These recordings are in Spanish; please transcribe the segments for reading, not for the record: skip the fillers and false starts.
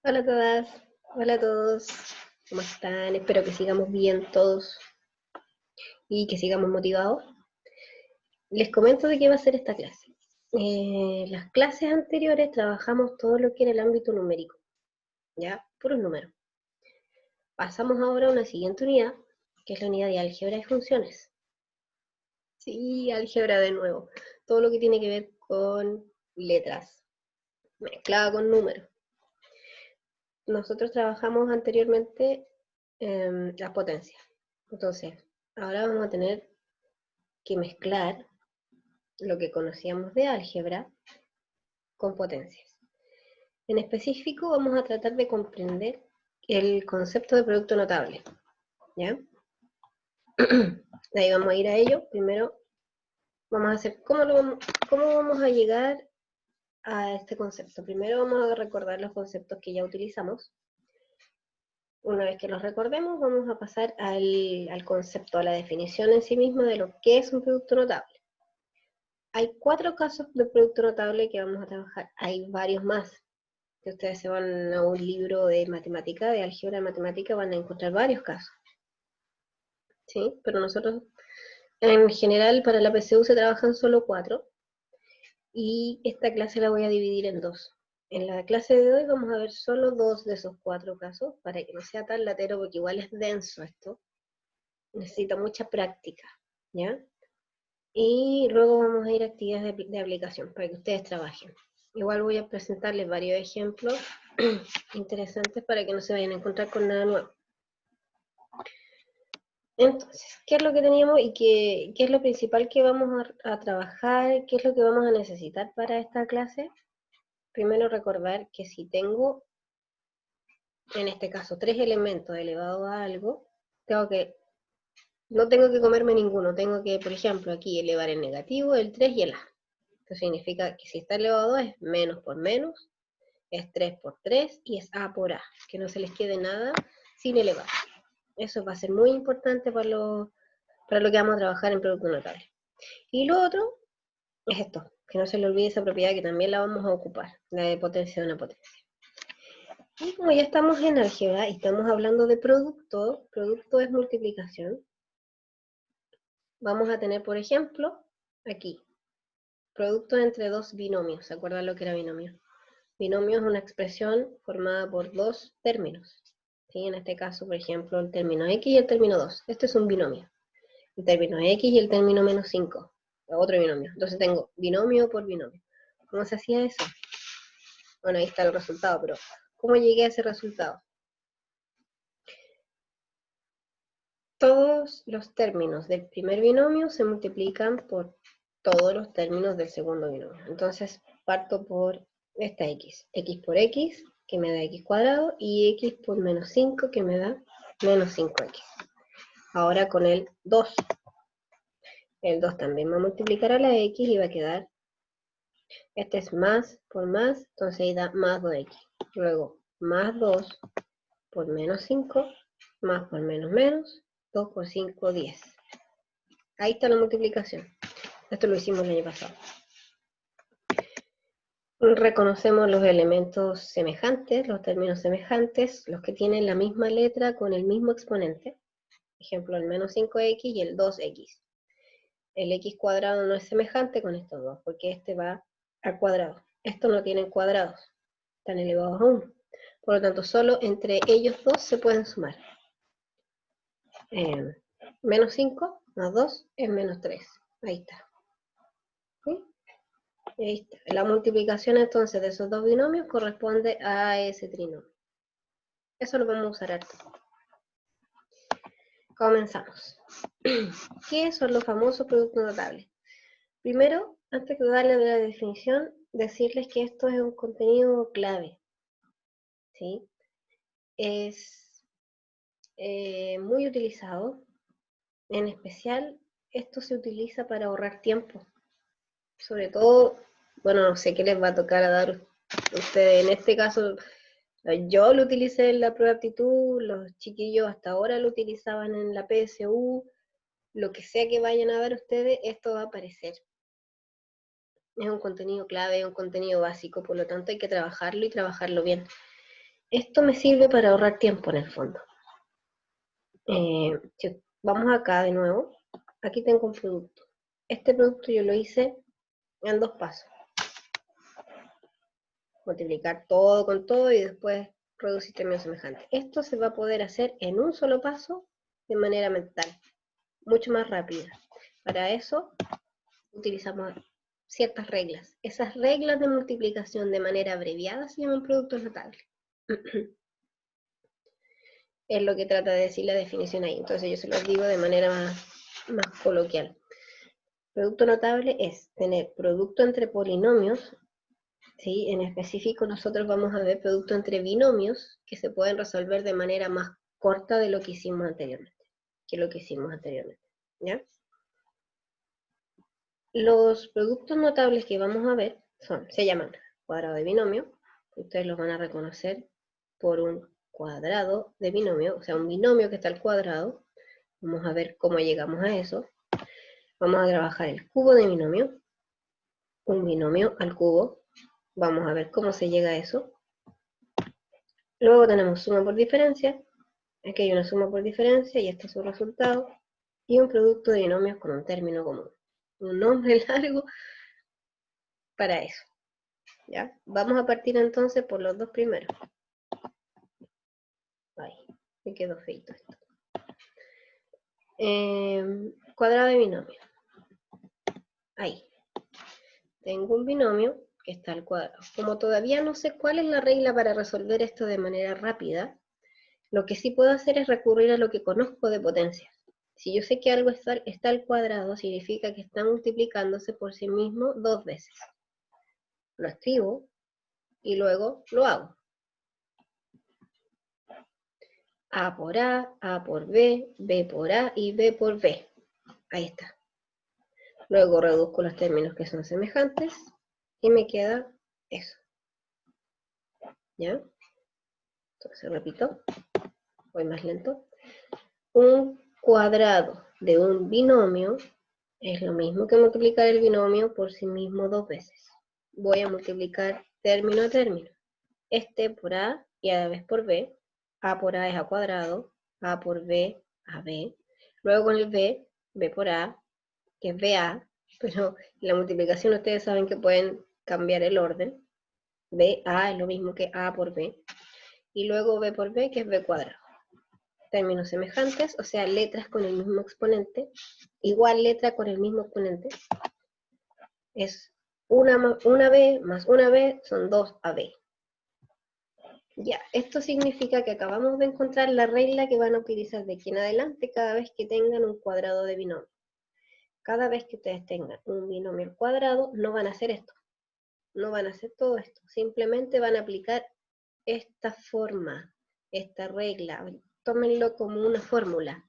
Hola a todas, hola a todos, ¿cómo están? Espero que sigamos bien todos y que sigamos motivados. Les comento de qué va a ser esta clase. Las clases anteriores trabajamos todo lo que era el ámbito numérico, ya, puros números. Pasamos ahora a una siguiente unidad, que es la unidad de álgebra y funciones. Sí, álgebra de nuevo, todo lo que tiene que ver con letras, mezclada con números. Nosotros trabajamos anteriormente las potencias. Entonces, ahora vamos a tener que mezclar lo que conocíamos de álgebra con potencias. En específico, vamos a tratar de comprender el concepto de producto notable. ¿Ya? De ahí vamos a ir a ello. Primero, vamos a hacer cómo vamos a llegar a este concepto. Primero vamos a recordar los conceptos que ya utilizamos. Una vez que los recordemos, vamos a pasar al concepto, a la definición en sí misma de lo que es un producto notable. Hay 4 casos de producto notable que vamos a trabajar. Hay varios más. Si ustedes se van a un libro de matemática, de álgebra de matemática, van a encontrar varios casos. ¿Sí? Pero nosotros, en general, para la PSU se trabajan solo 4. Y esta clase la voy a dividir en 2. En la clase de hoy vamos a ver solo 2 de esos 4 casos, para que no sea tan latero, porque igual es denso esto. Necesita mucha práctica, ¿ya? Y luego vamos a ir a actividades de aplicación, para que ustedes trabajen. Igual voy a presentarles varios ejemplos interesantes para que no se vayan a encontrar con nada nuevo. Entonces, ¿qué es lo que teníamos y qué es lo principal que vamos a trabajar? ¿Qué es lo que vamos a necesitar para esta clase? Primero recordar que si tengo, en este caso, 3 elementos elevados a algo, no tengo que comerme ninguno. Tengo que, por ejemplo, aquí elevar el negativo, el 3 y el a. Esto significa que si está elevado a 2 es menos por menos, es 3 por 3 y es a por a. Que no se les quede nada sin elevar. Eso va a ser muy importante para lo que vamos a trabajar en producto notable. Y lo otro es esto, que no se le olvide esa propiedad que también la vamos a ocupar, la de potencia de una potencia. Y como ya estamos en álgebra y estamos hablando de producto es multiplicación, vamos a tener, por ejemplo, aquí, producto entre dos binomios. ¿Se acuerdan lo que era binomio? Binomio es una expresión formada por dos términos. ¿Sí? En este caso, por ejemplo, el término x y el término 2. Este es un binomio. El término x y el término menos 5. Otro binomio. Entonces tengo binomio por binomio. ¿Cómo se hacía eso? Bueno, ahí está el resultado, pero ¿cómo llegué a ese resultado? Todos los términos del primer binomio se multiplican por todos los términos del segundo binomio. Entonces parto por esta x. X por x, que me da x cuadrado, y x por menos 5, que me da menos 5x. Ahora con el 2. El 2 también va a multiplicar a la x y va a quedar, este es más por más, entonces ahí da más 2x. Luego, más 2 por menos 5, más por menos menos, 2 por 5, 10. Ahí está la multiplicación. Esto lo hicimos el año pasado. Reconocemos los elementos semejantes, los términos semejantes, los que tienen la misma letra con el mismo exponente. Por ejemplo, el menos 5x y el 2x. El x cuadrado no es semejante con estos dos, porque este va al cuadrado. Estos no tienen cuadrados, están elevados a 1. Por lo tanto, solo entre ellos dos se pueden sumar. Menos 5 más 2 es menos 3. Ahí está. ¿Sí? Ahí está. La multiplicación entonces de esos dos binomios corresponde a ese trinomio. Eso lo vamos a usar harto. Comenzamos. ¿Qué son los famosos productos notables? Primero, antes de darle la definición, decirles que esto es un contenido clave. ¿Sí? Es muy utilizado. En especial, esto se utiliza para ahorrar tiempo. Sobre todo, bueno, no sé qué les va a tocar a dar ustedes. En este caso, yo lo utilicé en la prueba de aptitud, los chiquillos hasta ahora lo utilizaban en la PSU, lo que sea que vayan a ver ustedes, esto va a aparecer. Es un contenido clave, es un contenido básico, por lo tanto hay que trabajarlo y trabajarlo bien. Esto me sirve para ahorrar tiempo en el fondo. Si vamos acá de nuevo, aquí tengo un producto. Este producto yo lo hice en 2 pasos. Multiplicar todo con todo y después reducir términos semejantes. Esto se va a poder hacer en un solo paso de manera mental, mucho más rápida. Para eso utilizamos ciertas reglas. Esas reglas de multiplicación de manera abreviada se llaman productos notables. Es lo que trata de decir la definición ahí. Entonces yo se los digo de manera más coloquial. Producto notable es tener producto entre polinomios, ¿sí? En específico nosotros vamos a ver producto entre binomios que se pueden resolver de manera más corta de lo que hicimos anteriormente. ¿Ya? Los productos notables que vamos a ver se llaman cuadrado de binomio. Ustedes los van a reconocer por un cuadrado de binomio, o sea, un binomio que está al cuadrado. Vamos a ver cómo llegamos a eso. Vamos a trabajar el cubo de binomio, un binomio al cubo. Vamos a ver cómo se llega a eso. Luego tenemos suma por diferencia. Aquí hay una suma por diferencia y este es su resultado. Y un producto de binomios con un término común. Un nombre largo para eso. ¿Ya? Vamos a partir entonces por los dos primeros. Ahí, me quedó feito esto. Cuadrado de binomio. Ahí. Tengo un binomio que está al cuadrado. Como todavía no sé cuál es la regla para resolver esto de manera rápida, lo que sí puedo hacer es recurrir a lo que conozco de potencias. Si yo sé que algo está al cuadrado, significa que está multiplicándose por sí mismo 2 veces. Lo escribo y luego lo hago. A por A por B, B por A y B por B. Ahí está. Luego reduzco los términos que son semejantes y me queda eso. ¿Ya? Entonces repito, voy más lento. Un cuadrado de un binomio es lo mismo que multiplicar el binomio por sí mismo 2 veces. Voy a multiplicar término a término. Este por A y a la vez por B. A por A es A cuadrado, A por B, AB. Luego con el B, B por A, que es BA, pero en la multiplicación ustedes saben que pueden cambiar el orden. BA es lo mismo que A por B. Y luego B por B, que es B cuadrado. Términos semejantes, o sea, letras con el mismo exponente. Igual letra con el mismo exponente. Es una B más una B son 2AB. Ya, esto significa que acabamos de encontrar la regla que van a utilizar de aquí en adelante cada vez que tengan un cuadrado de binomio. Cada vez que ustedes tengan un binomio al cuadrado, no van a hacer esto. No van a hacer todo esto. Simplemente van a aplicar esta forma, esta regla. Tómenlo como una fórmula.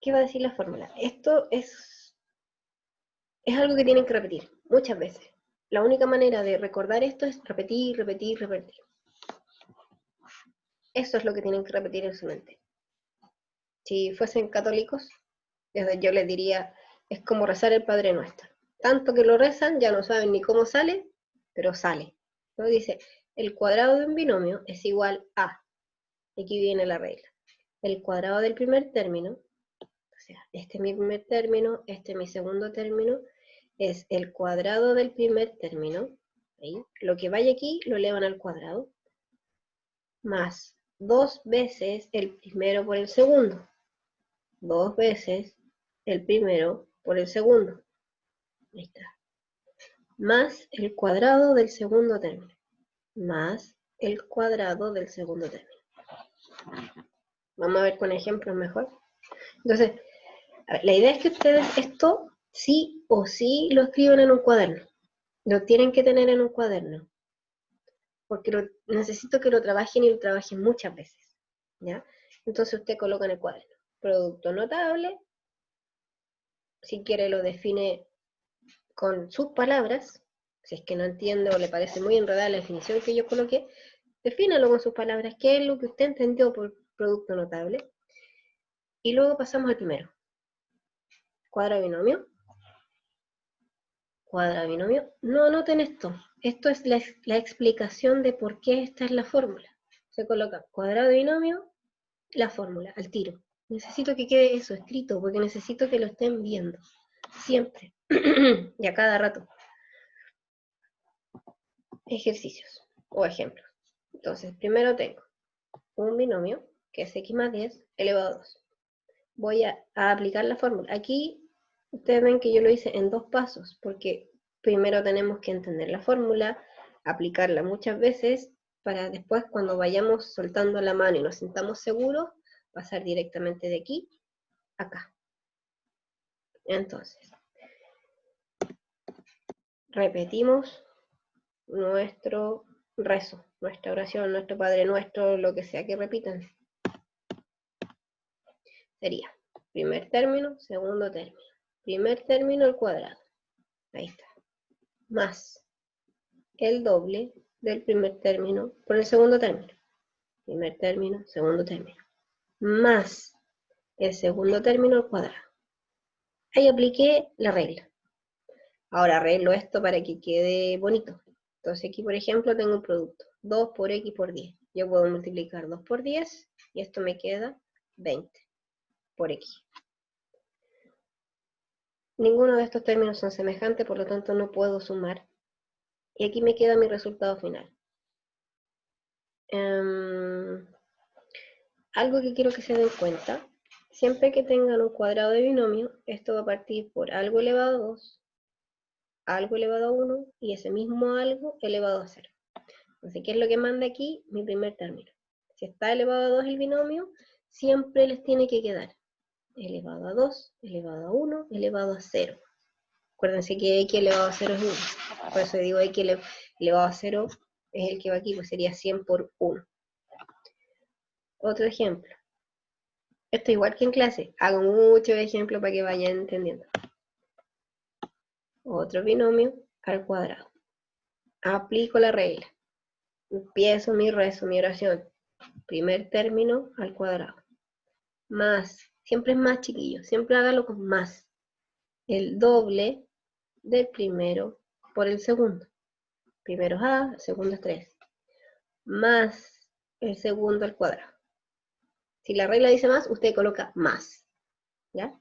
¿Qué va a decir la fórmula? Esto es algo que tienen que repetir muchas veces. La única manera de recordar esto es repetir, repetir, repetir. Eso es lo que tienen que repetir en su mente. Si fuesen católicos, yo les diría, es como rezar el Padre Nuestro. Tanto que lo rezan, ya no saben ni cómo sale, pero sale. ¿No? Dice, el cuadrado de un binomio es igual a, aquí viene la regla, el cuadrado del primer término, o sea, este es mi primer término, este es mi segundo término, es el cuadrado del primer término, ¿sí? Lo que vaya aquí lo elevan al cuadrado, más 2 veces el primero por el segundo, 2 veces el primero por el segundo, ahí está, más el cuadrado del segundo término, más el cuadrado del segundo término. Vamos a ver con ejemplos mejor. Entonces, a ver, la idea es que ustedes esto sí o sí lo escriban en un cuaderno. Lo tienen que tener en un cuaderno. Porque necesito que lo trabajen y lo trabajen muchas veces. ¿Ya? Entonces usted coloca en el cuaderno. Producto notable. Si quiere lo define con sus palabras. Si es que no entiende o le parece muy enredada la definición que yo coloqué, defínalo con sus palabras. ¿Qué es lo que usted entendió por producto notable? Y luego pasamos al primero. Cuadrado de binomio. Cuadrado de binomio. No anoten esto. Esto es la explicación de por qué esta es la fórmula. Se coloca cuadrado de binomio, la fórmula, al tiro. Necesito que quede eso escrito, porque necesito que lo estén viendo. Siempre. Y a cada rato. Ejercicios o ejemplos. Entonces, primero tengo un binomio, que es x más 10 elevado a 2. Voy a aplicar la fórmula. Aquí, ustedes ven que yo lo hice en 2 pasos, porque primero tenemos que entender la fórmula, aplicarla muchas veces, para después, cuando vayamos soltando la mano y nos sintamos seguros, pasar directamente de aquí a acá. Entonces, repetimos nuestro rezo, nuestra oración, nuestro Padre Nuestro, lo que sea que repitan. Sería primer término, segundo término. Primer término al cuadrado. Ahí está. Más el doble del primer término por el segundo término. Primer término, segundo término. Más el segundo término al cuadrado. Ahí apliqué la regla. Ahora arreglo esto para que quede bonito. Entonces aquí, por ejemplo, tengo un producto. 2 por x por 10. Yo puedo multiplicar 2 por 10 y esto me queda 20 por x. Ninguno de estos términos son semejantes, por lo tanto no puedo sumar. Y aquí me queda mi resultado final. Algo que quiero que se den cuenta, siempre que tengan un cuadrado de binomio, esto va a partir por algo elevado a 2, algo elevado a 1, y ese mismo algo elevado a 0. Entonces, ¿qué es lo que manda aquí? Mi primer término. Si está elevado a 2 el binomio, siempre les tiene que quedar elevado a 2, elevado a 1, elevado a 0. Acuérdense que x elevado a 0 es 1. Por eso digo x elevado a 0 es el que va aquí, pues sería 100 por 1. Otro ejemplo. Esto igual que en clase. Hago muchos ejemplos para que vayan entendiendo. Otro binomio al cuadrado. Aplico la regla. Empiezo mi rezo, mi oración. Primer término al cuadrado. Más. Siempre es más, chiquillos. Siempre hágalo con más. El doble del primero por el segundo. Primero es A, el segundo es 3. Más el segundo al cuadrado. Si la regla dice más, usted coloca más. ¿Ya?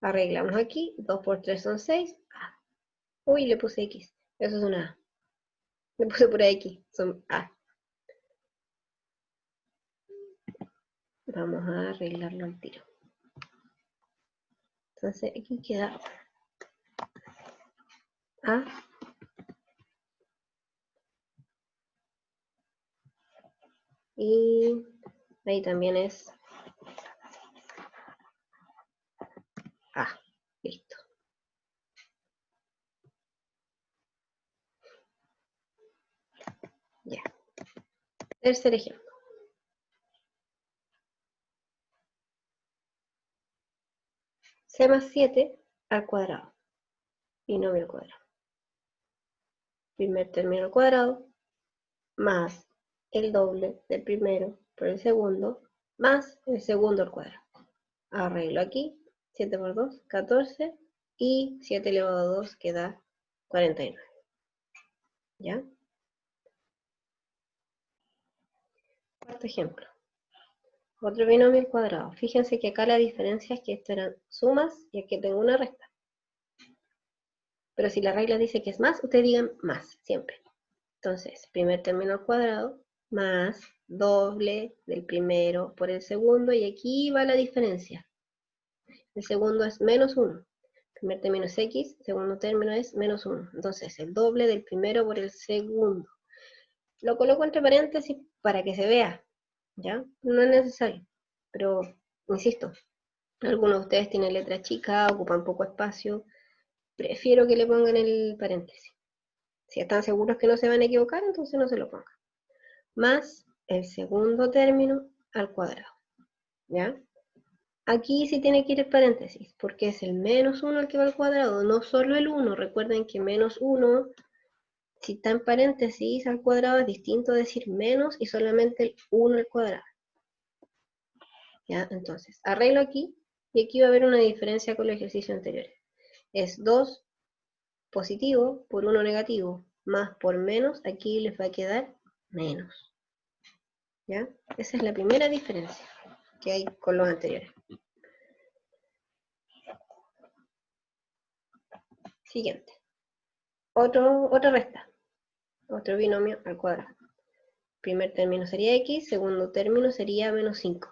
Arreglamos aquí. 2 por 3 son 6. A. Uy, le puse X. Eso es una A. Le puse por X. Son A. Vamos a arreglarlo al tiro. Entonces aquí queda A. Y ahí también es A. Listo. Ya. Tercer ejemplo. C más 7 al cuadrado. Binomio al cuadrado. Primer término al cuadrado más el doble del primero por el segundo más el segundo al cuadrado. Arreglo aquí. 7 por 2, 14. Y 7 elevado a 2 queda 49. ¿Ya? Cuarto ejemplo. Otro binomio al cuadrado. Fíjense que acá la diferencia es que esto eran sumas y aquí tengo una resta. Pero si la regla dice que es más, ustedes digan más, siempre. Entonces, primer término al cuadrado más doble del primero por el segundo, y aquí va la diferencia. El segundo es menos 1. Primer término es x, segundo término es menos 1. Entonces, el doble del primero por el segundo. Lo coloco entre paréntesis para que se vea, ¿ya? No es necesario, pero, insisto, algunos de ustedes tienen letra chica, ocupan poco espacio, prefiero que le pongan el paréntesis. Si están seguros que no se van a equivocar, entonces no se lo pongan. Más el segundo término al cuadrado, ¿ya? Aquí sí tiene que ir el paréntesis, porque es el menos 1 el que va al cuadrado, no solo el 1. Recuerden que menos 1, si está en paréntesis al cuadrado, es distinto a decir menos y solamente el 1 al cuadrado. ¿Ya? Entonces, arreglo aquí, y aquí va a haber una diferencia con el ejercicio anterior. Es 2 positivo por 1 negativo, más por menos, aquí les va a quedar menos. ¿Ya? Esa es la primera diferencia que hay con los anteriores. Siguiente. Otra resta. Otro binomio al cuadrado. Primer término sería x, segundo término sería menos 5.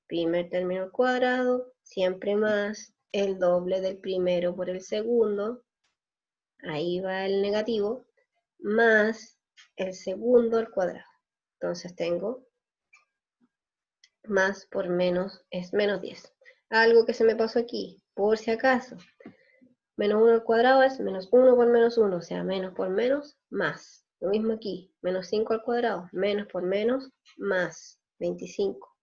Primer término al cuadrado, siempre más el doble del primero por el segundo. Ahí va el negativo, más el segundo al cuadrado. Entonces tengo más por menos es menos 10. Algo que se me pasó aquí, por si acaso. Menos 1 al cuadrado es menos 1 por menos 1, o sea, menos por menos, más. Lo mismo aquí, menos 5 al cuadrado, menos por menos, más 25.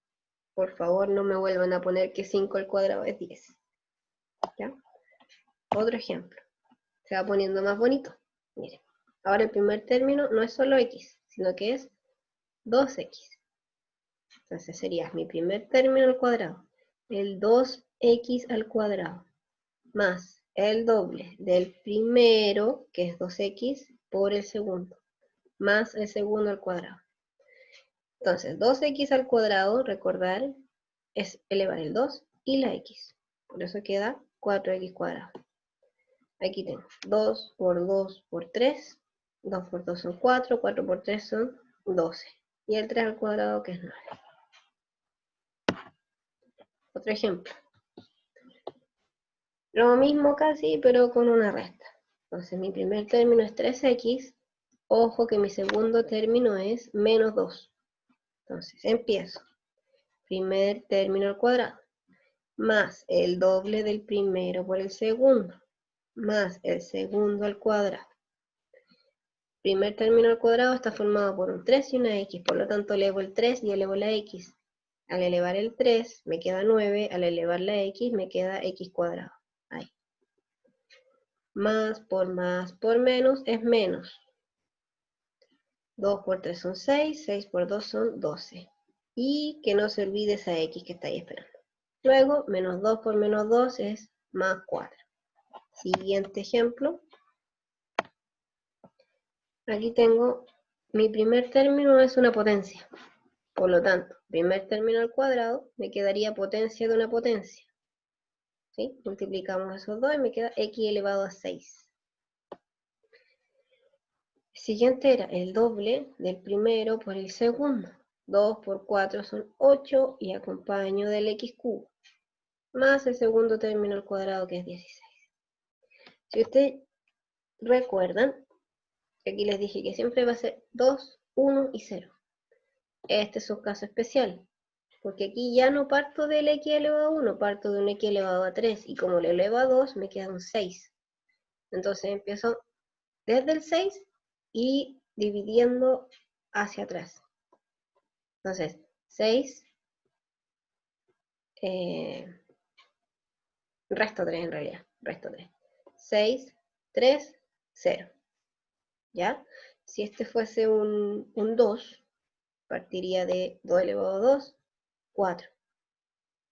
Por favor, no me vuelvan a poner que 5 al cuadrado es 10. ¿Ya? Otro ejemplo. Se va poniendo más bonito. Miren, ahora el primer término no es solo x, sino que es 2x. Entonces sería mi primer término al cuadrado, el 2x al cuadrado, más el doble del primero, que es 2x, por el segundo, más el segundo al cuadrado. Entonces, 2x al cuadrado, recordar, es elevar el 2 y la x. Por eso queda 4x cuadrado. Aquí tengo 2 por 2 por 3. 2 por 2 son 4, 4 por 3 son 12. Y el 3 al cuadrado, que es 9. Otro ejemplo. Lo mismo casi, pero con una resta. Entonces, mi primer término es 3x. Ojo que mi segundo término es menos 2. Entonces, empiezo. Primer término al cuadrado, más el doble del primero por el segundo, más el segundo al cuadrado. Primer término al cuadrado está formado por un 3 y una x, por lo tanto elevo el 3 y elevo la x. Al elevar el 3 me queda 9, al elevar la x me queda x cuadrado. Ahí. Más por menos es menos. 2 por 3 son 6, 6 por 2 son 12. Y que no se olvide esa x que está ahí esperando. Luego, menos 2 por menos 2 es más 4. Siguiente ejemplo. Aquí tengo, mi primer término es una potencia. Por lo tanto, primer término al cuadrado me quedaría potencia de una potencia. ¿Sí? Multiplicamos esos dos y me queda x elevado a 6. El siguiente era el doble del primero por el segundo. 2 por 4 son 8 y acompaño del x cubo. Más el segundo término al cuadrado que es 16. Si ustedes recuerdan, aquí les dije que siempre va a ser 2, 1 y 0. Este es un caso especial, porque aquí ya no parto del x elevado a 1, parto de un x elevado a 3, y como le elevo a 2, me queda un 6. Entonces empiezo desde el 6 y dividiendo hacia atrás. Entonces, 6, resto 3 en realidad, resto 3. 6, 3, 0. ¿Ya? Si este fuese un 2, partiría de 2 elevado a 2, 4.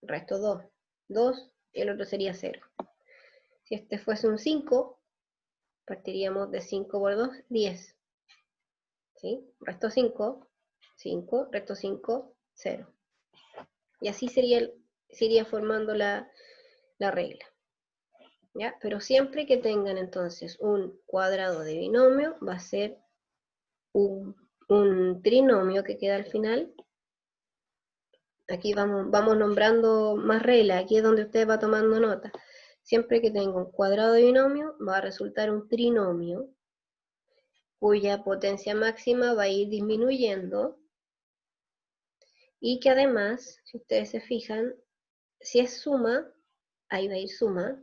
Resto 2, 2, y el otro sería 0. Si este fuese un 5, partiríamos de 5 por 2, 10. ¿Sí? Resto 5, 5, resto 5, 0. Y así se iría formando la regla. ¿Ya? Pero siempre que tengan entonces un cuadrado de binomio, va a ser un trinomio que queda al final. Aquí vamos nombrando más reglas, aquí es donde usted va tomando nota. Siempre que tenga un cuadrado de binomio, va a resultar un trinomio, cuya potencia máxima va a ir disminuyendo, y que además, si ustedes se fijan, si es suma, ahí va a ir suma,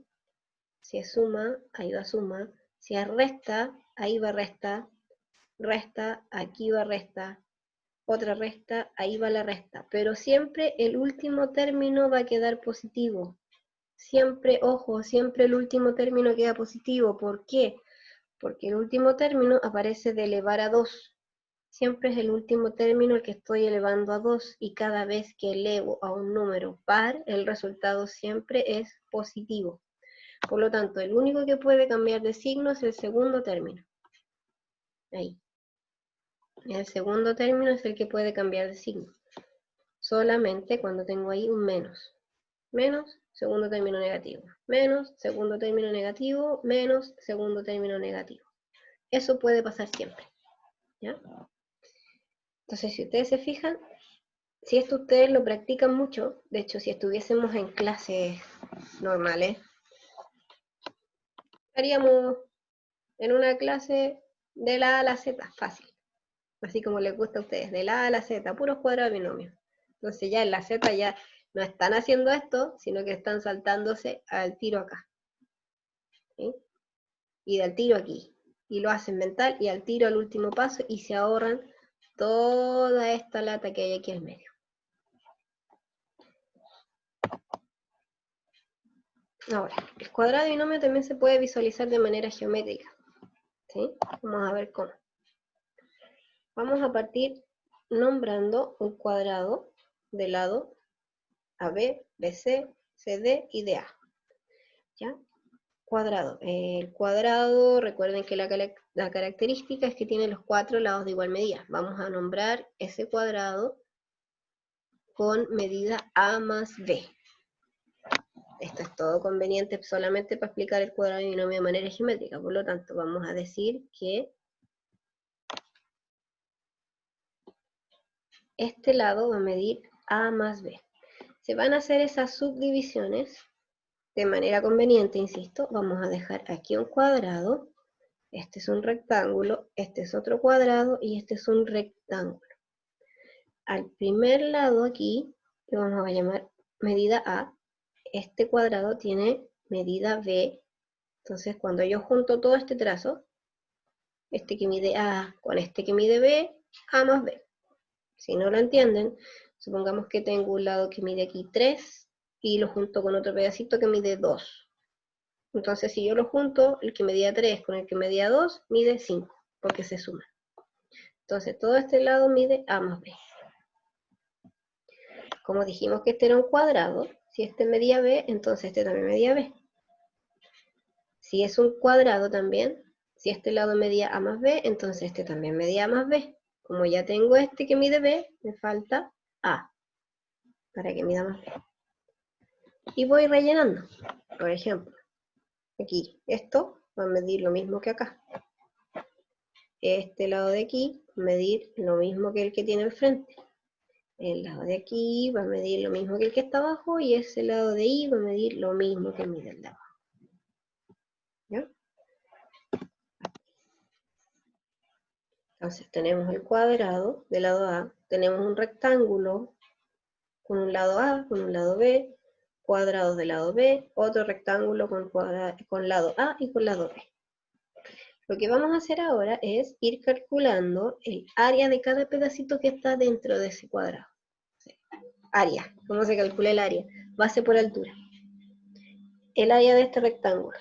si es suma, ahí va suma, si es resta, ahí va resta, resta, aquí va resta, otra resta, ahí va la resta, pero siempre el último término va a quedar positivo. Siempre, ojo, siempre el último término queda positivo. ¿Por qué? Porque el último término aparece de elevar a 2. Siempre es el último término el que estoy elevando a 2, y cada vez que elevo a un número par, el resultado siempre es positivo. Por lo tanto, el único que puede cambiar de signo es el segundo término. ahí. El segundo término es el que puede cambiar de signo. Solamente cuando tengo ahí un menos. Menos, segundo término negativo. Menos, segundo término negativo. Menos, segundo término negativo. Eso puede pasar siempre. ¿Ya? Entonces, si ustedes se fijan, si esto ustedes lo practican mucho, de hecho, si estuviésemos en clases normales, estaríamos en una clase de la A a la Z, fácil. Así como les gusta a ustedes, de la A a la Z, puros cuadrados de binomio. Entonces ya en la Z ya no están haciendo esto, sino que están saltándose al tiro acá. ¿Sí? Y del tiro aquí. Y lo hacen mental y al tiro al último paso y se ahorran toda esta lata que hay aquí en medio. Ahora, el cuadrado de binomio también se puede visualizar de manera geométrica. ¿Sí? Vamos a ver cómo. Vamos a partir nombrando un cuadrado de lado AB, BC, CD y DA. ¿Ya? Cuadrado. El cuadrado, recuerden que la característica es que tiene los 4 lados de igual medida. Vamos a nombrar ese cuadrado con medida A más B. Esto es todo conveniente solamente para explicar el cuadrado de binomio de manera geométrica. Por lo tanto, vamos a decir que este lado va a medir A más B. Se van a hacer esas subdivisiones de manera conveniente, insisto. Vamos a dejar aquí un cuadrado. Este es un rectángulo, este es otro cuadrado y este es un rectángulo. Al primer lado aquí, lo vamos a llamar medida A. Este cuadrado tiene medida B. Entonces, cuando yo junto todo este trazo, este que mide A con este que mide B, A más B. Si no lo entienden, supongamos que tengo un lado que mide aquí 3 y lo junto con otro pedacito que mide 2. Entonces, si yo lo junto, el que medía 3 con el que medía 2, mide 5, porque se suman. Entonces, todo este lado mide A más B. Como dijimos que este era un cuadrado, si este medía B, entonces este también medía B. Si es un cuadrado también, si este lado medía A más B, entonces este también medía A más B. Como ya tengo este que mide B, me falta A, para que mida más B. Y voy rellenando. Por ejemplo, aquí, esto va a medir lo mismo que acá. Este lado de aquí va a medir lo mismo que el que tiene el frente. El lado de aquí va a medir lo mismo que el que está abajo y ese lado de ahí va a medir lo mismo que mide el de abajo. ¿Ya? Entonces tenemos el cuadrado del lado A, tenemos un rectángulo con un lado A, con un lado B, cuadrados del lado B, otro rectángulo con lado A y con lado B. Lo que vamos a hacer ahora es ir calculando el área de cada pedacito que está dentro de ese cuadrado. Área, ¿cómo se calcula el área? Base por altura. El área de este rectángulo.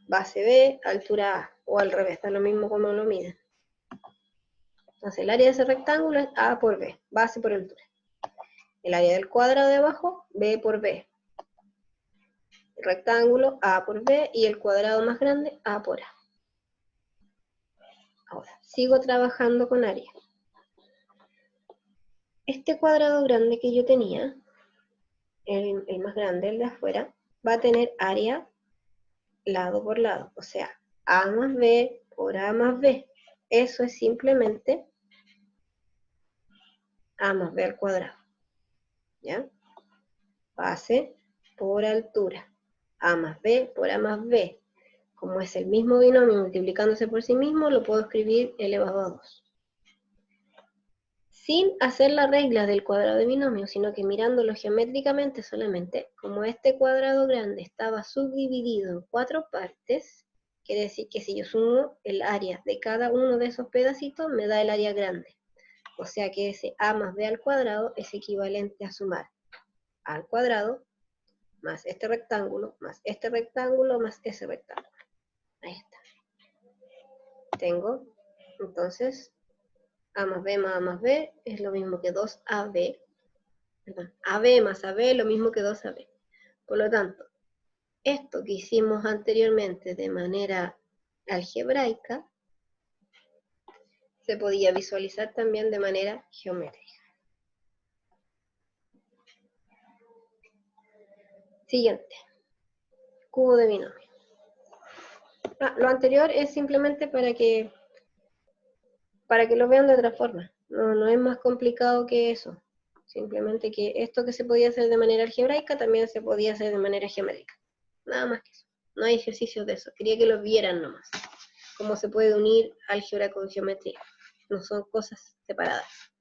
Base B, altura A, o al revés, está lo mismo como lo miden. Entonces el área de ese rectángulo es A por B, base por altura. El área del cuadrado de abajo, B por B. El rectángulo, A por B, y el cuadrado más grande, A por A. Ahora, sigo trabajando con área. Este cuadrado grande que yo tenía, el más grande, el de afuera, va a tener área lado por lado. O sea, A más B por A más B. Eso es simplemente A más B al cuadrado. ¿Ya? Base por altura. A más B por A más B. Como es el mismo binomio multiplicándose por sí mismo, lo puedo escribir elevado a 2. Sin hacer la regla del cuadrado de binomio, sino que mirándolo geométricamente solamente, como este cuadrado grande estaba subdividido en 4 partes, quiere decir que si yo sumo el área de cada uno de esos pedacitos, me da el área grande. O sea que ese A más B al cuadrado es equivalente a sumar A al cuadrado más este rectángulo, más este rectángulo, más ese rectángulo. Ahí está. Tengo, entonces, A más B más A más B es lo mismo que 2AB. Perdón, AB más AB es lo mismo que 2AB. Por lo tanto, esto que hicimos anteriormente de manera algebraica, se podía visualizar también de manera geométrica. Siguiente, cubo de binomio. Lo anterior es simplemente para que lo vean de otra forma. No es más complicado que eso. Simplemente que esto que se podía hacer de manera algebraica también se podía hacer de manera geométrica. Nada más que eso. No hay ejercicios de eso. Quería que lo vieran nomás. Cómo se puede unir álgebra con geometría. No son cosas separadas.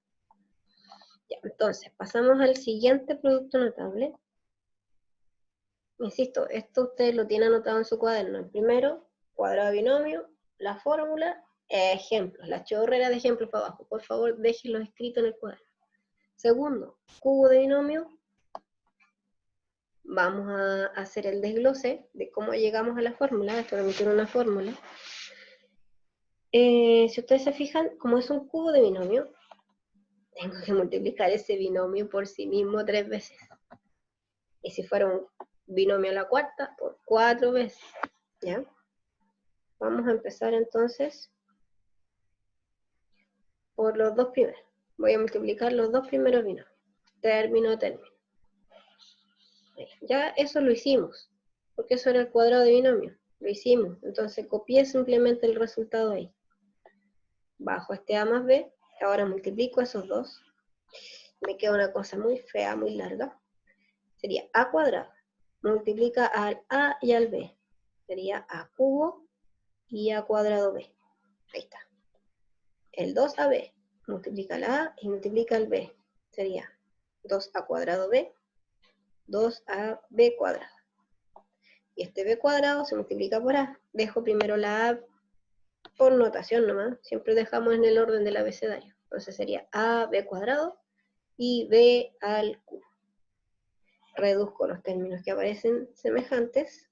Ya, entonces, pasamos al siguiente producto notable. Insisto, esto ustedes lo tienen anotado en su cuaderno. El primero, cuadrado de binomio, la fórmula, ejemplos, la chorrera de ejemplos para abajo. Por favor, déjenlo escrito en el cuaderno. Segundo, cubo de binomio. Vamos a hacer el desglose de cómo llegamos a la fórmula. Esto me tiene una fórmula. Si ustedes se fijan, como es un cubo de binomio, tengo que multiplicar ese binomio por sí mismo 3 veces. Y si fuera un binomio a la cuarta, por 4 veces. ¿Ya? Vamos a empezar entonces por los dos primeros. Voy a multiplicar los dos primeros binomios. Término, término. Ya eso lo hicimos, porque eso era el cuadrado de binomio. Lo hicimos, entonces copié simplemente el resultado ahí. Bajo este a más b, ahora multiplico esos dos. Me queda una cosa muy fea, muy larga. Sería a cuadrado. Multiplica al a y al b. Sería a cubo y a cuadrado b. Ahí está. El 2ab multiplica al a y multiplica al b. Sería 2a cuadrado b, 2ab cuadrado. Y este b cuadrado se multiplica por a. Dejo primero la a por notación nomás. Siempre dejamos en el orden del abecedario. Entonces sería ab cuadrado y b al cubo. Reduzco los términos que aparecen semejantes.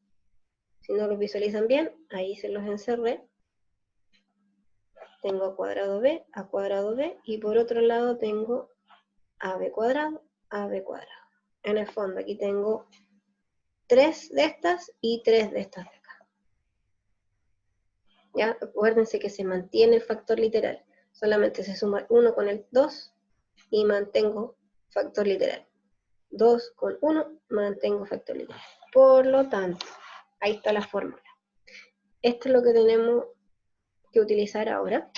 Si no los visualizan bien, ahí se los encerré. Tengo a cuadrado b, y por otro lado tengo ab cuadrado, cuadrado. En el fondo aquí tengo 3 de estas y 3 de estas de acá. ¿Ya? Acuérdense que se mantiene el factor literal. Solamente se suma 1 con el 2 y mantengo factor literal. 2 con 1, mantengo factor literal. Por lo tanto, ahí está la fórmula. Esto es lo que tenemos que utilizar ahora.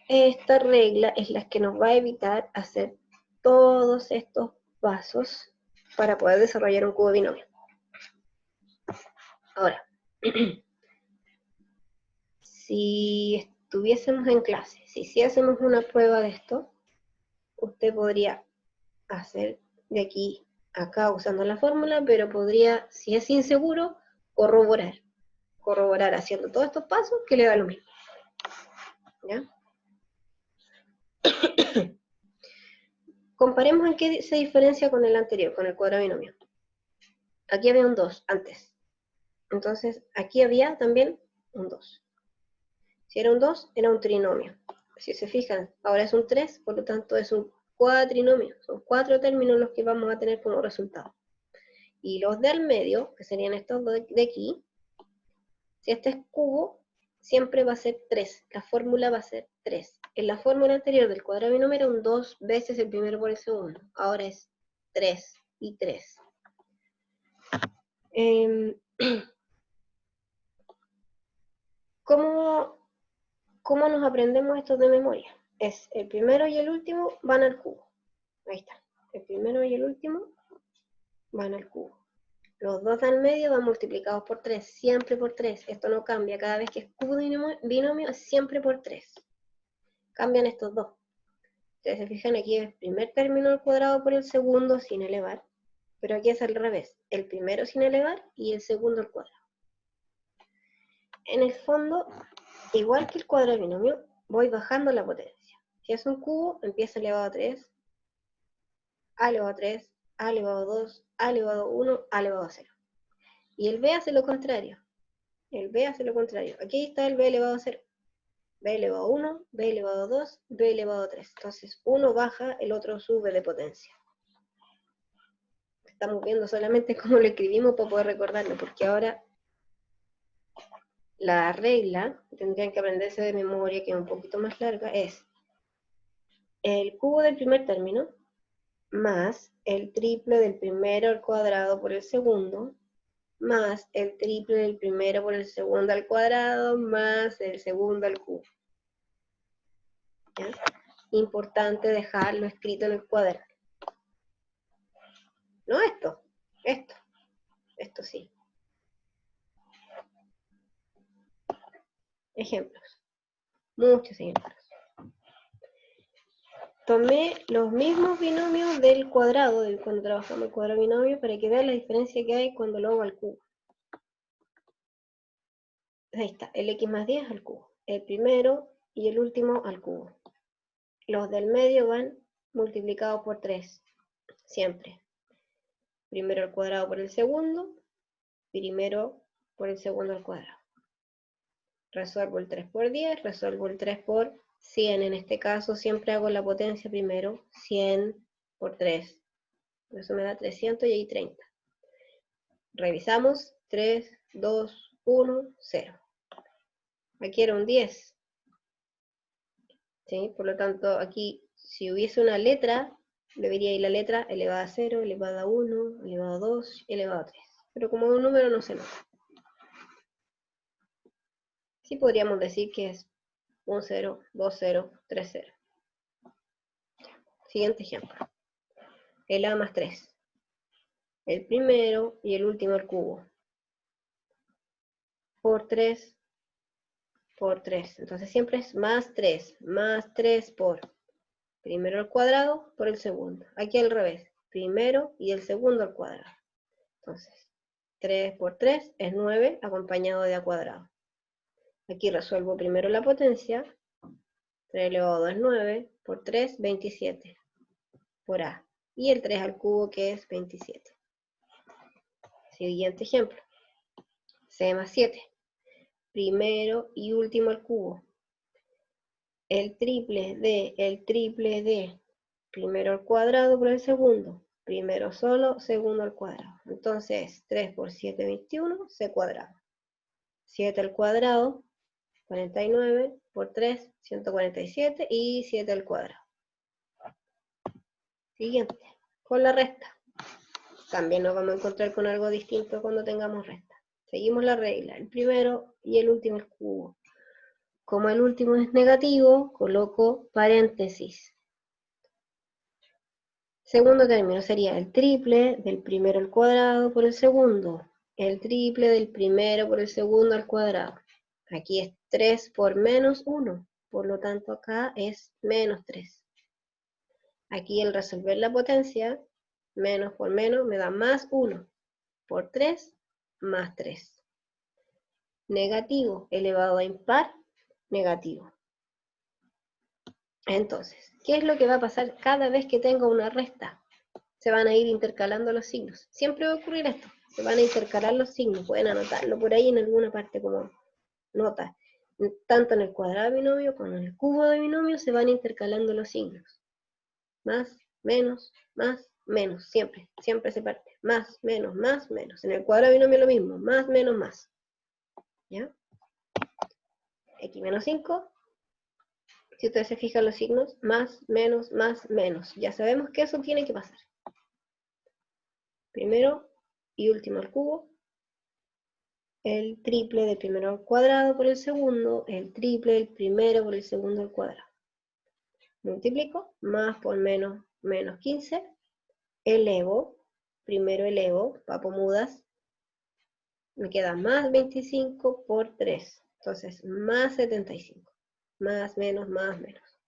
Esta regla es la que nos va a evitar hacer todos estos pasos para poder desarrollar un cubo binomio. Ahora, si estuviésemos en clase, si hiciésemos una prueba de esto, usted podría hacer de aquí a acá usando la fórmula, pero podría, si es inseguro, corroborar haciendo todos estos pasos que le da lo mismo. ¿Ya? Comparemos en qué se diferencia con el anterior, con el cuadrado binomio. Aquí había un 2 antes. Entonces, aquí había también un 2. Si era un 2, era un trinomio. Si se fijan, ahora es un 3, por lo tanto es un cuatrinomio. Son 4 términos los que vamos a tener como resultado. Y los del medio, que serían estos de aquí, si este es cubo, siempre va a ser 3. La fórmula va a ser 3. En la fórmula anterior del cuadrado binomio era un 2 veces el primero por el segundo. Ahora es 3 y 3. ¿Cómo nos aprendemos esto de memoria? Es el primero y el último van al cubo. Ahí está. El primero y el último van al cubo. Los dos del medio van multiplicados por 3, siempre por 3. Esto no cambia. Cada vez que es cubo de binomio es siempre por 3. Cambian estos dos. Ustedes se fijan, aquí es el primer término al cuadrado por el segundo sin elevar. Pero aquí es al revés. El primero sin elevar y el segundo al cuadrado. En el fondo, igual que el cuadrado de binomio, voy bajando la potencia. Si es un cubo, empieza elevado a 3, a elevado a 3, a elevado a 2, a elevado a 1, a elevado a 0. Y el b hace lo contrario. El b hace lo contrario. Aquí está el b elevado a 0. b elevado a 1, b elevado a 2, b elevado a 3. Entonces, uno baja, el otro sube de potencia. Estamos viendo solamente cómo lo escribimos para poder recordarlo, porque ahora La regla, tendrían que aprenderse de memoria, que es un poquito más larga, es el cubo del primer término más el triple del primero al cuadrado por el segundo, más el triple del primero por el segundo al cuadrado, más el segundo al cubo. ¿Ya? Importante dejarlo escrito en el cuaderno. No esto sí. Ejemplos, muchos ejemplos. Tomé los mismos binomios del cuadrado, cuando trabajamos el cuadrado binomio, para que vean la diferencia que hay cuando lo hago al cubo. Ahí está, el x más 10 al cubo. El primero y el último al cubo. Los del medio van multiplicados por 3, siempre. Primero al cuadrado por el segundo, primero por el segundo al cuadrado. Resuelvo el 3 por 10, resuelvo el 3 por 100. En este caso siempre hago la potencia primero, 100 por 3. Eso me da 300 y ahí 30. Revisamos, 3, 2, 1, 0. Aquí era un 10. ¿Sí? Por lo tanto, aquí, si hubiese una letra, debería ir la letra elevada a 0, elevada a 1, elevada a 2, elevada a 3. Pero como un número no se nota. Sí podríamos decir que es 1, 0, 2, 0, 3, 0. Siguiente ejemplo. El A más 3. El primero y el último al cubo. Por 3, por 3. Entonces siempre es más 3 por primero al cuadrado por el segundo. Aquí al revés. Primero y el segundo al cuadrado. Entonces, 3 por 3 es 9 acompañado de A cuadrado. Aquí resuelvo primero la potencia. 3 elevado a 2 es 9, por 3, 27, por A. Y el 3 al cubo, que es 27. Siguiente ejemplo. C más 7. Primero y último al cubo. El triple de primero al cuadrado por el segundo. Primero solo, segundo al cuadrado. Entonces, 3 por 7, 21, C cuadrado. 7 al cuadrado, 49 por 3, 147 y 7 al cuadrado. Siguiente, con la resta. También nos vamos a encontrar con algo distinto cuando tengamos resta. Seguimos la regla, el primero y el último al cubo. Como el último es negativo, coloco paréntesis. Segundo término sería el triple del primero al cuadrado por el segundo. El triple del primero por el segundo al cuadrado. Aquí es 3 por menos 1. Por lo tanto, acá es menos 3. Aquí el resolver la potencia, menos por menos, me da más 1. Por 3, más 3. Negativo elevado a impar, negativo. Entonces, ¿qué es lo que va a pasar cada vez que tenga una resta? Se van a ir intercalando los signos. Siempre va a ocurrir esto. Se van a intercalar los signos. Pueden anotarlo por ahí en alguna parte como nota. Tanto en el cuadrado de binomio como en el cubo de binomio se van intercalando los signos. Más, menos, siempre, siempre se parte. Más, menos, menos. En el cuadrado de binomio lo mismo, más, menos, más. ¿Ya? X menos 5. Si ustedes se fijan los signos, más, menos, menos. Ya sabemos que eso tiene que pasar. Primero y último al cubo. El triple del primero al cuadrado por el segundo. El triple del primero por el segundo al cuadrado. Multiplico, más por menos, menos 15. Elevo, primero elevo, papo mudas. Me queda más 25 por 3. Entonces, más 75. Más, menos, menos.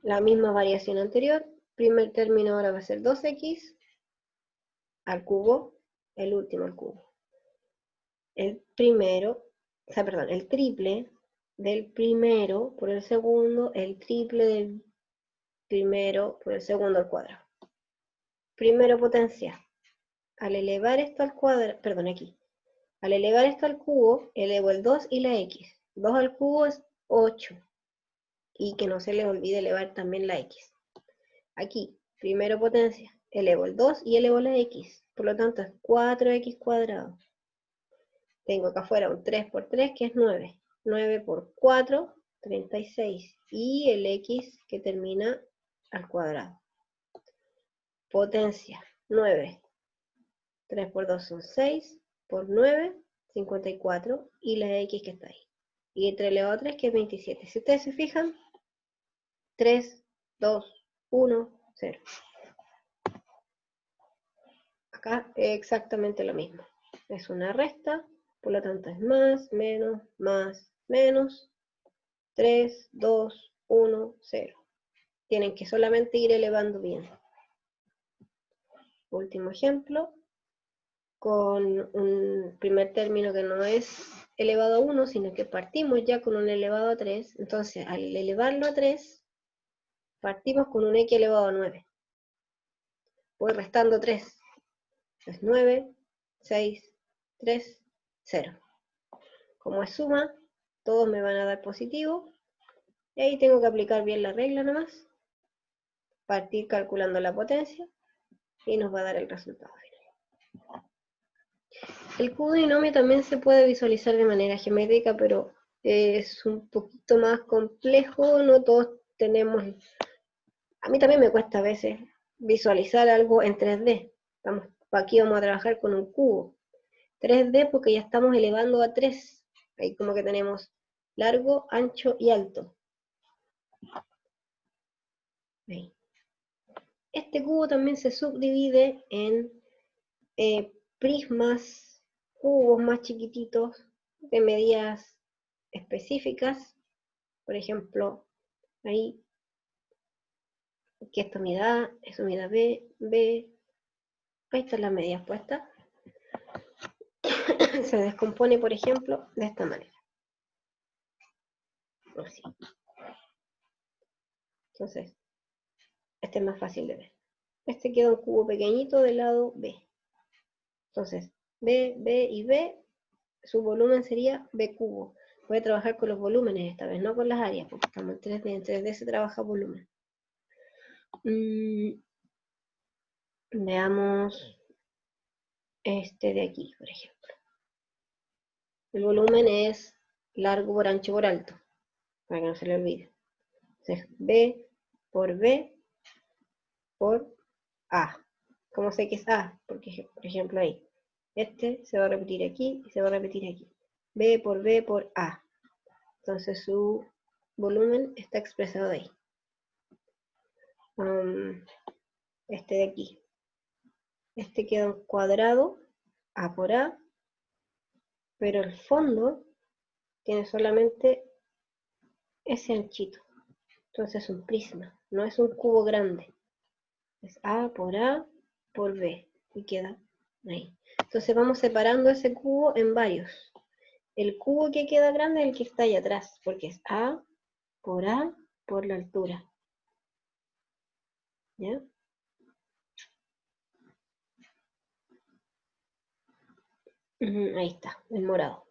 La misma variación anterior. Primer término ahora va a ser 2x al cubo, el último al cubo. El primero, el triple del primero por el segundo, el triple del primero por el segundo al cuadrado. Primero potencia. Al elevar esto al cuadrado, al elevar esto al cubo, elevo el 2 y la x. 2 al cubo es 8. Y que no se les olvide elevar también la x. Aquí, primero potencia, elevo el 2 y elevo la x. Por lo tanto, es 4x cuadrado. Tengo acá afuera un 3 por 3 que es 9. 9 por 4, 36. Y el x que termina al cuadrado. Potencia, 9. 3 por 2 son 6. Por 9, 54. Y la x que está ahí. Y entre elevado a 3 que es 27. Si ustedes se fijan, 3, 2, 1, 0. Acá es exactamente lo mismo. Es una resta, por lo tanto es más, menos, 3, 2, 1, 0. Tienen que solamente ir elevando bien. Último ejemplo, con un primer término que no es elevado a 1, sino que partimos ya con un elevado a 3. Entonces, al elevarlo a 3, partimos con un x elevado a 9. Voy restando 3. Es 9, 6, 3, 0. Como es suma, todos me van a dar positivo. Y ahí tengo que aplicar bien la regla nomás. Partir calculando la potencia. Y nos va a dar el resultado final. El cubo de binomio también se puede visualizar de manera geométrica, pero es un poquito más complejo. No todos tenemos... A mí también me cuesta a veces visualizar algo en 3D. Aquí vamos a trabajar con un cubo. 3D porque ya estamos elevando a 3. Ahí como que tenemos largo, ancho y alto. Ahí. Este cubo también se subdivide en prismas, cubos más chiquititos de medidas específicas. Por ejemplo, ahí, que esto mide A, eso mide B, B. Ahí están las medidas puestas. Se descompone, por ejemplo, de esta manera. Así. Entonces, este es más fácil de ver. Este queda un cubo pequeñito del lado B. Entonces, B, B y B, su volumen sería B cubo. Voy a trabajar con los volúmenes esta vez, no con las áreas, porque estamos en 3D. En 3D se trabaja volumen. Veamos este de aquí, por ejemplo. El volumen es largo por ancho por alto, para que no se le olvide. Entonces, B por B por A. ¿Cómo sé que es A? Porque, por ejemplo, ahí. Este se va a repetir aquí y se va a repetir aquí. B por A. Entonces su volumen está expresado ahí. Este de aquí. Este queda un cuadrado, A por A, pero el fondo tiene solamente ese anchito. Entonces es un prisma, no es un cubo grande. Es A por B y queda ahí. Entonces vamos separando ese cubo en varios. El cubo que queda grande es el que está ahí atrás, porque es A por la altura. ¿Ya? Ahí está, el morado.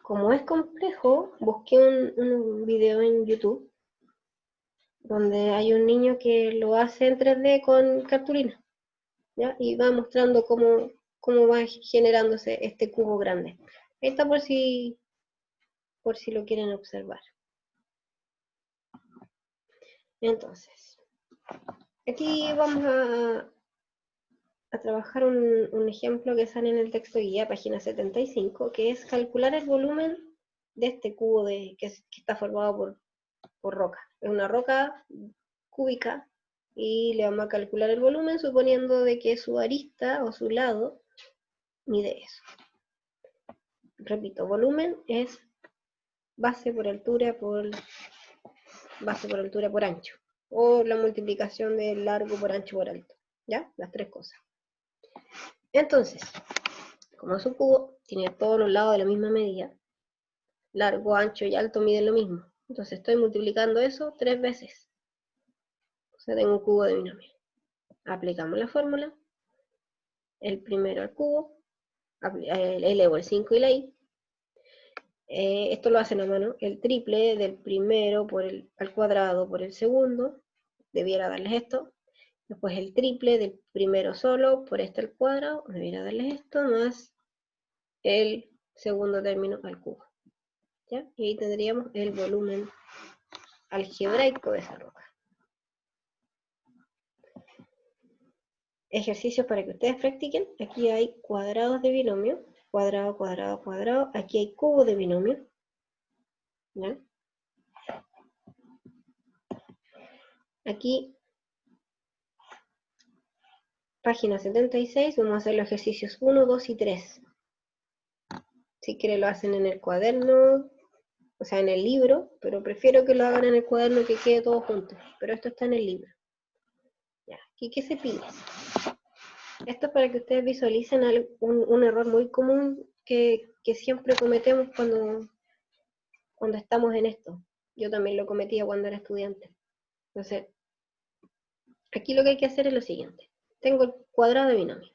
Como es complejo, busqué un video en YouTube donde hay un niño que lo hace en 3D con cartulina, ¿ya? Y va mostrando cómo va generándose este cubo grande. Ahí está por si lo quieren observar. Entonces, aquí vamos a trabajar un ejemplo que sale en el texto guía, página 75, que es calcular el volumen de este cubo que está formado por roca. Es una roca cúbica y le vamos a calcular el volumen suponiendo de que su arista o su lado mide eso. Repito, volumen es base por altura por ancho, o la multiplicación de largo por ancho por alto, ¿ya? Las tres cosas. Entonces, como es un cubo, tiene todos los lados de la misma medida, largo, ancho y alto miden lo mismo. Entonces estoy multiplicando eso 3 veces. O sea, tengo un cubo de binomio. Aplicamos la fórmula, el primero al cubo, elevo el 5 y la i. Esto lo hacen a mano, el triple del primero al cuadrado por el segundo, debiera darles esto. Después el triple del primero solo por este al cuadrado, debiera darles esto, más el segundo término al cubo. ¿Ya? Y ahí tendríamos el volumen algebraico de esa roca. Ejercicios para que ustedes practiquen. Aquí hay cuadrados de binomio. Cuadrado, cuadrado, cuadrado. Aquí hay cubos de binomio. ¿Ya? Aquí, página 76, vamos a hacer los ejercicios 1, 2 y 3. Si quieren lo hacen en el cuaderno, o sea, en el libro, pero prefiero que lo hagan en el cuaderno, que quede todo junto. Pero esto está en el libro. Ya. ¿Y qué se pide? Esto es para que ustedes visualicen un error muy común que siempre cometemos cuando estamos en esto. Yo también lo cometía cuando era estudiante. Entonces, aquí lo que hay que hacer es lo siguiente. Tengo el cuadrado de binomio,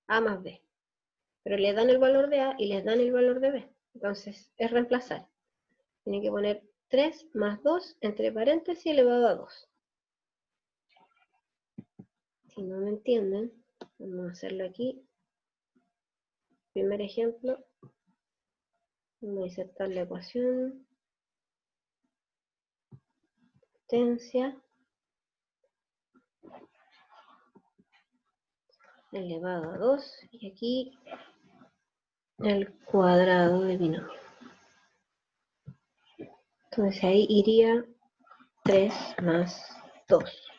a más b. Pero les dan el valor de a y les dan el valor de b. Entonces, es reemplazar. Tienen que poner 3 más 2 entre paréntesis elevado a 2. Si no me entienden, vamos a hacerlo aquí. Primer ejemplo. Vamos a insertar la ecuación. Potencia elevado a 2. Y aquí el cuadrado de binomio. Entonces ahí iría 3 más 2.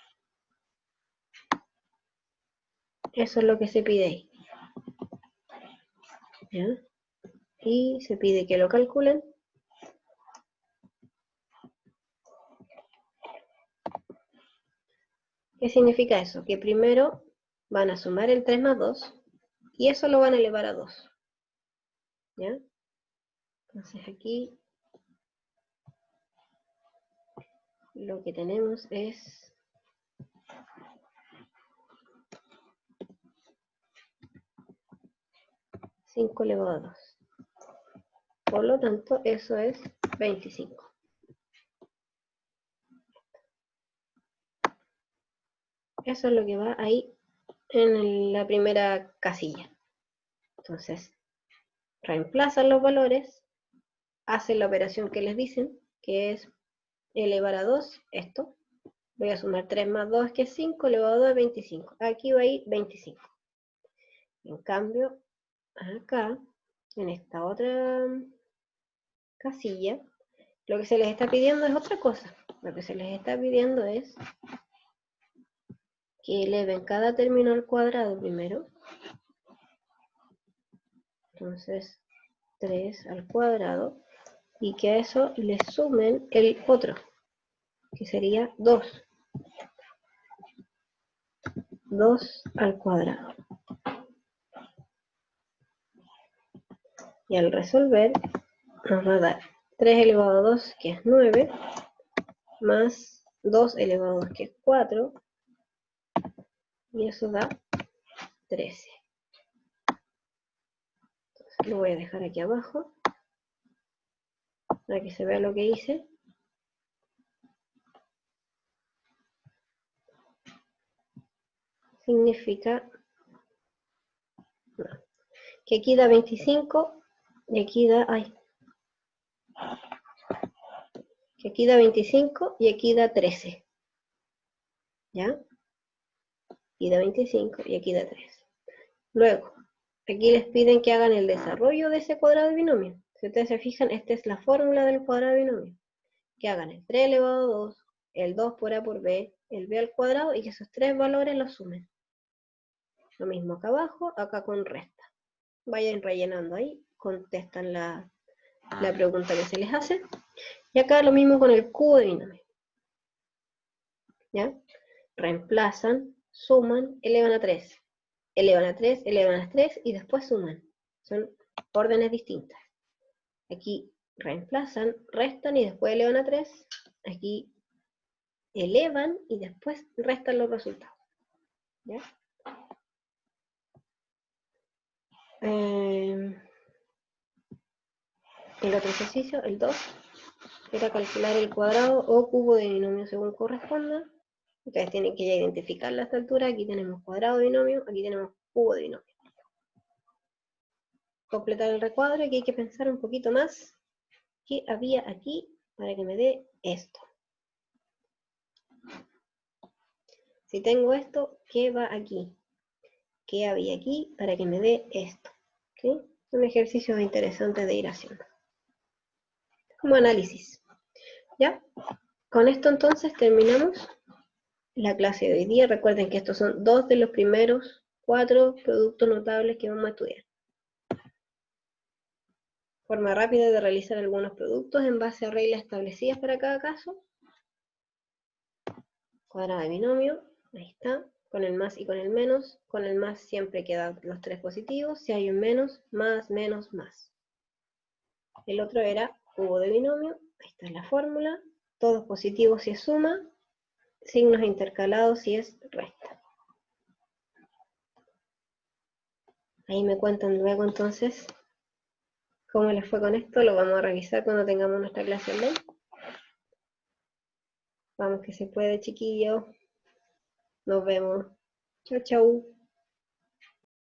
Eso es lo que se pide ahí. ¿Ya? Y se pide que lo calculen. ¿Qué significa eso? Que primero van a sumar el 3 más 2 y eso lo van a elevar a 2. ¿Ya? Entonces aquí lo que tenemos es 5 elevado a 2. Por lo tanto, eso es 25. Eso es lo que va ahí en la primera casilla. Entonces, reemplazan los valores, hacen la operación que les dicen, que es elevar a 2, esto. Voy a sumar 3 más 2, que es 5, elevado a 2 es 25. Aquí va a ir 25. En cambio, acá, en esta otra casilla, lo que se les está pidiendo es otra cosa. Lo que se les está pidiendo es que eleven cada término al cuadrado primero. Entonces, 3 al cuadrado. Y que a eso le sumen el otro, que sería 2. 2 al cuadrado. Y al resolver, nos va a dar 3 elevado a 2, que es 9, más 2 elevado a 2, que es 4, y eso da 13. Entonces lo voy a dejar aquí abajo, para que se vea lo que hice. Significa que aquí da 25, y aquí da, que aquí da 25 y aquí da 13. ¿Ya? Aquí da 25 y aquí da 13. Luego, aquí les piden que hagan el desarrollo de ese cuadrado de binomio. Si ustedes se fijan, esta es la fórmula del cuadrado de binomio. Que hagan el 3 elevado a 2, el 2 por a por b, el b al cuadrado, y que esos tres valores los sumen. Lo mismo acá abajo, acá con resta. Vayan rellenando ahí, contestan la pregunta que se les hace. Y acá lo mismo con el cubo de binomio. ¿Ya? Reemplazan, suman, elevan a 3. Elevan a 3, elevan a 3 y después suman. Son órdenes distintas. Aquí reemplazan, restan y después elevan a 3. Aquí elevan y después restan los resultados. ¿Ya? El otro ejercicio, el 2, era calcular el cuadrado o cubo de binomio según corresponda. Ustedes tienen que ya identificarla a esta altura. Aquí tenemos cuadrado de binomio, aquí tenemos cubo de binomio. completar el recuadro, aquí hay que pensar un poquito más qué había aquí para que me dé esto. Si tengo esto, ¿qué va aquí? ¿Qué había aquí para que me dé esto? ¿Okay? Son ejercicios interesantes de ir haciendo. Como análisis. ¿Ya? Con esto entonces terminamos la clase de hoy día. Recuerden que estos son 2 de los primeros 4 productos notables que vamos a estudiar. Forma rápida de realizar algunos productos en base a reglas establecidas para cada caso. Cuadrado de binomio, ahí está, con el más y con el menos. Con el más siempre quedan los 3 positivos. Si hay un menos, más, menos, más. El otro era cubo de binomio, ahí está la fórmula. Todos positivos si es suma, signos intercalados si es resta. Ahí me cuentan luego entonces cómo les fue con esto. Lo vamos a revisar cuando tengamos nuestra clase online. Vamos que se puede, chiquillos. Nos vemos. Chau, chau.